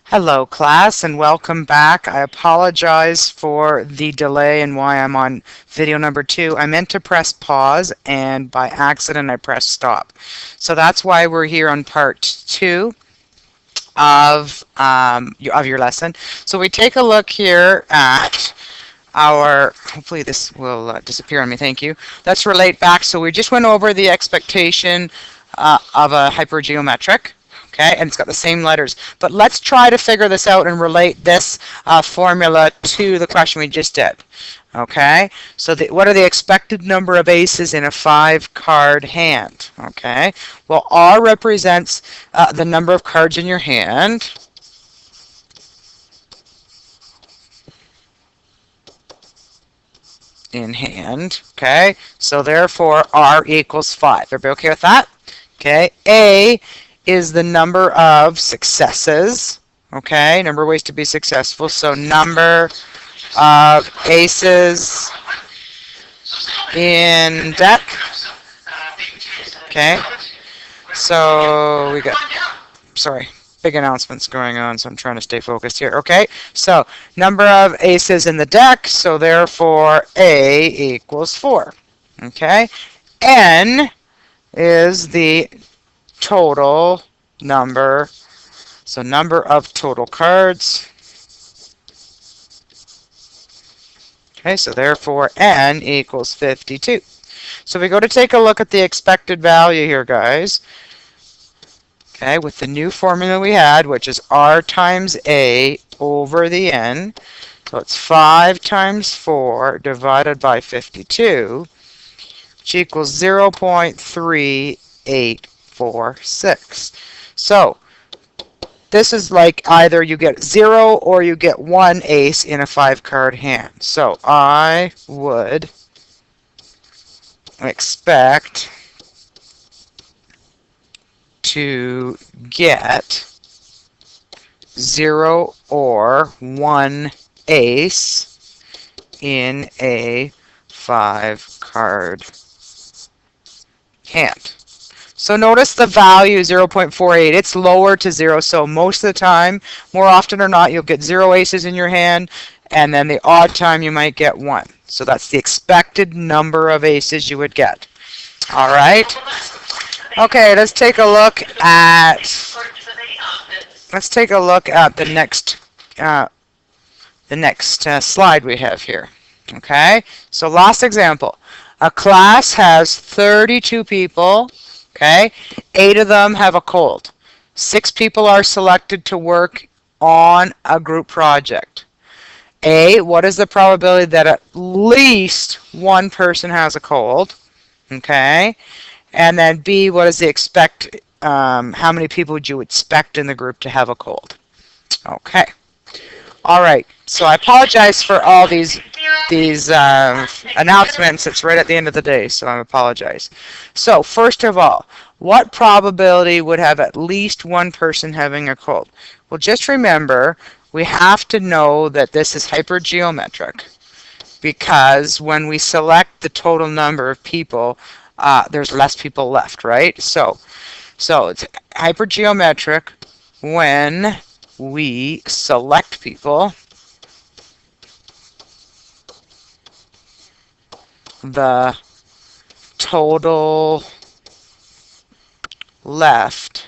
Hello class and welcome back. I apologize for the delay and why I'm on video number 2. I meant to press pause and by accident I pressed stop. So that's why we're here on part 2 of your lesson. So we take a look here at hopefully this will disappear on me, thank you. Let's relate back. So we just went over the expectation of a hypergeometric. Okay, and it's got the same letters. But let's try to figure this out and relate this formula to the question we just did. Okay, so what are the expected number of aces in a 5-card hand? Okay, well, R represents the number of cards in your hand. Okay, so therefore R equals 5. Everybody okay with that? Okay, A is the number of successes. Okay, number of ways to be successful. So number of aces in deck. Okay, so we got, sorry, big announcements going on, so I'm trying to stay focused here. Okay, so number of aces in the deck, so therefore A equals 4. Okay, N is the total number, so number of total cards. Okay, so therefore N equals 52. So we go to take a look at the expected value here, guys. Okay, with the new formula we had, which is R times A over the N. So it's 5 times 4 divided by 52, which equals 0.3846. So this is like either you get 0 or you get 1 ace in a 5-card hand. So I would expect to get 0 or 1 ace in a 5-card hand. So notice the value 0.48. It's lower to 0, so most of the time, more often or not, you'll get 0 aces in your hand, and then the odd time you might get 1. So that's the expected number of aces you would get. All right. Okay, let's take a look at the next slide we have here. Okay, so last example. A class has 32 people. Okay, 8 of them have a cold. 6 people are selected to work on a group project. A, what is the probability that at least one person has a cold? Okay, and then B, what is the how many people would you expect in the group to have a cold? Okay. All right. So I apologize for all these announcements. It's right at the end of the day, so I apologize. So first of all, what probability would have at least one person having a cold? Well, just remember, we have to know that this is hypergeometric, because when we select the total number of people, there's less people left, right? So it's hypergeometric when we select people, the total left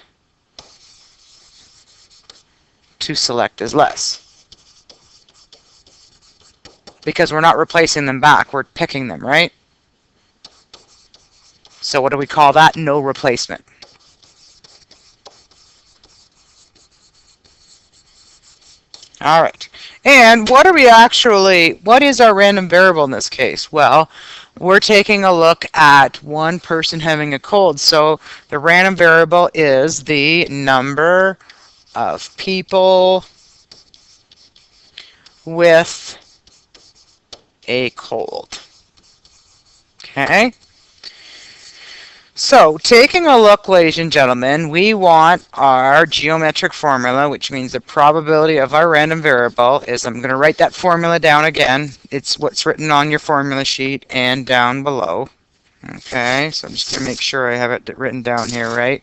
to select is less. Because we're not replacing them back, we're picking them, right? So what do we call that? No replacement. All right. And what is our random variable in this case? Well, we're taking a look at one person having a cold. So the random variable is the number of people with a cold. Okay. So taking a look, ladies and gentlemen, we want our geometric formula, which means the probability of our random variable is, I'm going to write that formula down again. It's what's written on your formula sheet and down below. Okay, so I'm just going to make sure I have it written down here, right?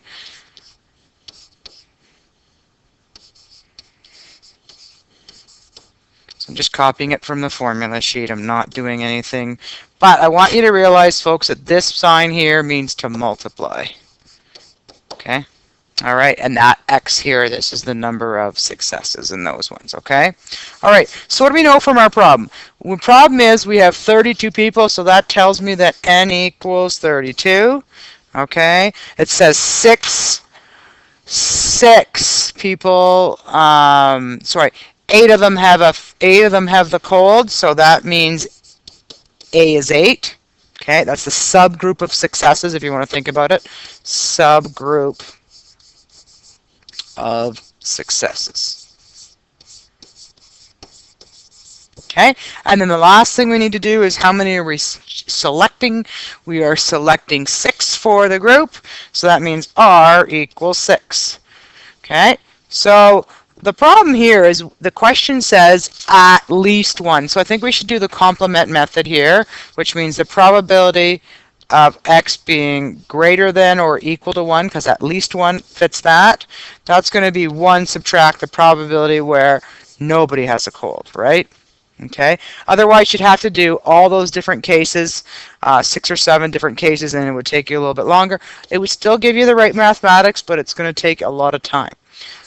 So I'm just copying it from the formula sheet. I'm not doing anything. But I want you to realize, folks, that this sign here means to multiply. Okay? All right, and that X here, this is the number of successes in those ones, okay? All right, so what do we know from our problem? The problem is we have 32 people, so that tells me that N equals 32, okay? It says six people, sorry, eight of them have the cold, so that means A is 8. Okay, that's the subgroup of successes if you want to think about it. Subgroup of successes. Okay, and then the last thing we need to do is how many are we selecting? We are selecting 6 for the group, so that means R equals 6. Okay, so the problem here is the question says at least one. So I think we should do the complement method here, which means the probability of X being greater than or equal to 1, because at least 1 fits that. That's going to be 1 subtract the probability where nobody has a cold, right? Okay. Otherwise, you'd have to do all those different cases, 6 or 7 different cases, and it would take you a little bit longer. It would still give you the right mathematics, but it's going to take a lot of time.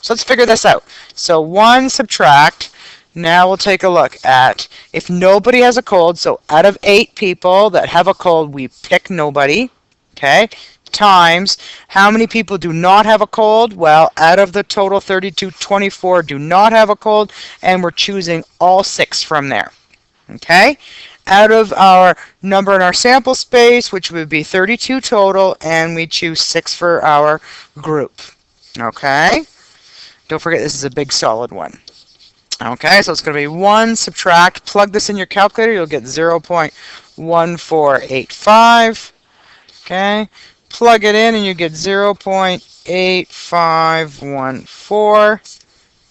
So let's figure this out. So 1 subtract. Now we'll take a look at if nobody has a cold. So out of 8 people that have a cold, we pick nobody. Okay. Times how many people do not have a cold? Well, out of the total 32, 24 do not have a cold, and we're choosing all 6 from there. Okay. Out of our number in our sample space, which would be 32 total, and we choose 6 for our group. Okay. Don't forget this is a big solid one. Okay, so it's going to be 1 subtract, plug this in your calculator, you'll get 0.1485. Okay, plug it in and you get 0.8514.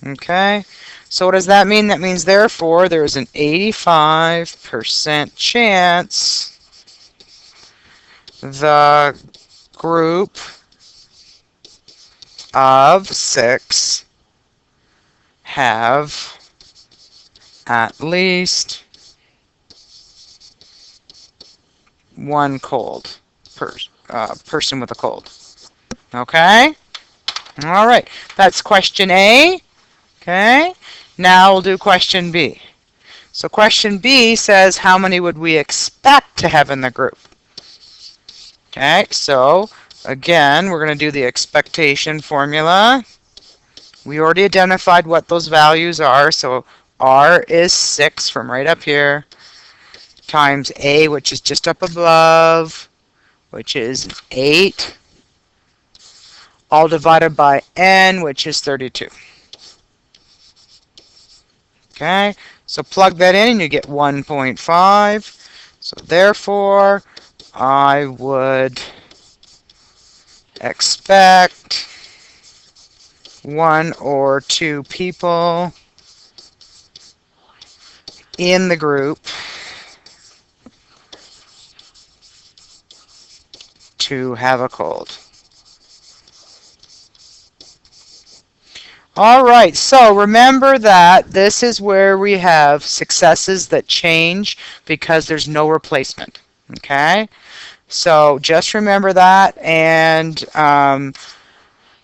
Okay, so what does that mean? That means therefore there's an 85% chance the group of 6 have at least 1 cold person with a cold. Okay? All right. That's question A. Okay? Now we'll do question B. So question B says how many would we expect to have in the group? Okay, so again, we're going to do the expectation formula. We already identified what those values are, so R is 6 from right up here, times A, which is just up above, which is 8, all divided by N, which is 32. Okay, so plug that in and you get 1.5. So therefore, I would expect 1 or 2 people in the group to have a cold. All right, so remember that this is where we have successes that change because there's no replacement. Okay, so just remember that, and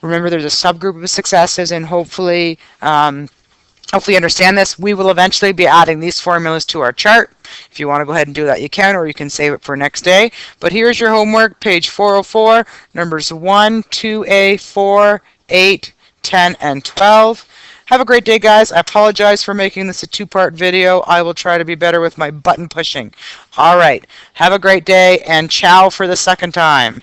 remember there's a subgroup of successes, and hopefully you understand this. We will eventually be adding these formulas to our chart. If you want to go ahead and do that, you can, or you can save it for next day. But here's your homework, page 404, numbers 1, 2A, 4, 8, 10, and 12. Have a great day, guys. I apologize for making this a 2-part video. I will try to be better with my button pushing. All right. Have a great day, and ciao for the second time.